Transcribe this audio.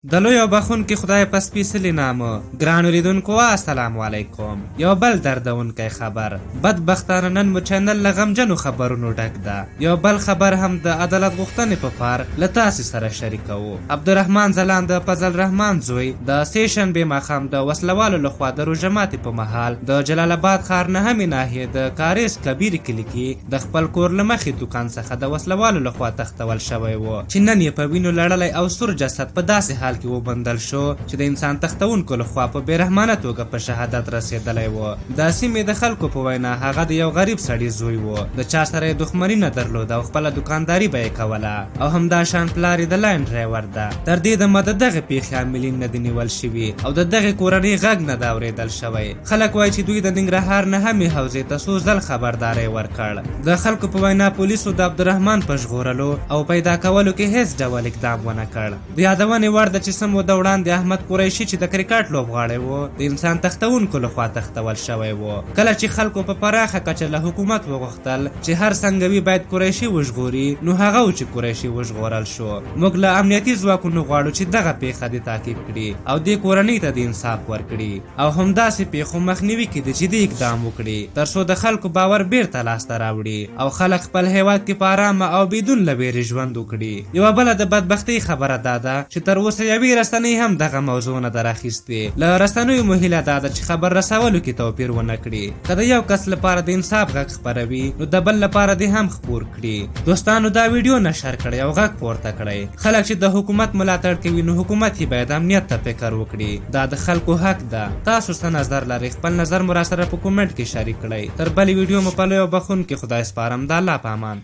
د لوی او بخونکي خدای په سپېڅلي نامه ګرانو لیدونکو السلام علیکم. یو بل دردونکی خبر. بدبختانه نن مو چینل له غمجنو خبرونو ډک ده. یو بل خبر هم د عدالت غوښتنې په پار له تاسې سره شریکوو. عبدالرحمن ځلاند د فضل رحمان زوی د سې شنبې ماښام د وسلوالو لخوا د روژه ماتې په مهال د جلال آباد ښار نهمې ناحیې د کاریز کبیر کلي کې د خپل کور له مخې دوکان څخه د وسلوالو لخوا تښتول شوی و چې نن یې په وینو لړلی او سور جسد په داسې حال کې وبندل شو چې د انسان تښتونکو لخوا په بېرحمانه توګه په شهادت رسېدلی و. د سیمې د خلکو په وینا هغه د یو غریب سړي زوی و. د چا سره یې دښمني نه درلوده او خپله دوکانداري به یې کوله او همدا شان پلار یې د لاین ډرایور ده. تر دې دمه د دغې پیښې عاملین نه دي نیول شوي او د دغې کورنۍ غږ نه ده اورېدل شوی. خلک وایي چې دوی د ننګرهار نهمې حوزې ته څو ځل خبرداری ورکړ. د خلکو په وینا پولیسو د عبدالرحمن په ژغورلو او پیدا کولو کې هیڅ ډول اقدام ونه کړ. د یادونې وړ ده چې څه موده وړاندې احمد قریشي چې د کرکټ لوبغاړی و د انسان تښتونکو لخوا تښتول شوی و. کله چې خلکو په پراخه کچه له حکومت وغوښتل چې هر څنګه وي باید قریشي وژغوري نو هغه و چې قریشي وژغورل شو. موږ له امنیتي ځواکونو غواړو چې دغه پیښه دې تعقیب کړي او دې کورنۍ ته د انصاف ورکړي او همداسې پیښو مخنیوي کې د جدي اقدام وکړي ترڅو د خلکو باور بیرته لاسته راوړي او خلک خپل هیواد کې په ارامه او بدون له ویرې ژوند وکړي. یوه بله د بدبختۍ خبره دا ده چې تر اوسه یوې رسنۍ هم دغه موضوع نه ده راخیستې. له رسنیو مو هیله دا ده چې خبر رسولو کې توپیر ونه کړي. که د یو کس لپاره د انصاف غږ خپروي نو د بل لپاره دې هم خپور کړي. دوستانو دا ویډیو نشر کړئ او غږ پورته کړئ. خلک چې د حکومت ملاتړ کوي نو حکومت یې باید امنیت ته فکر وکړي. دا د خلکو حق ده. تاسو څه نظر لرئ؟ خپل نظر مو راسره په کومنټ کې شریک کړئ. تر بلې ویډیو مو په لوی او بخونکي خدای سپارم. د الله په امان.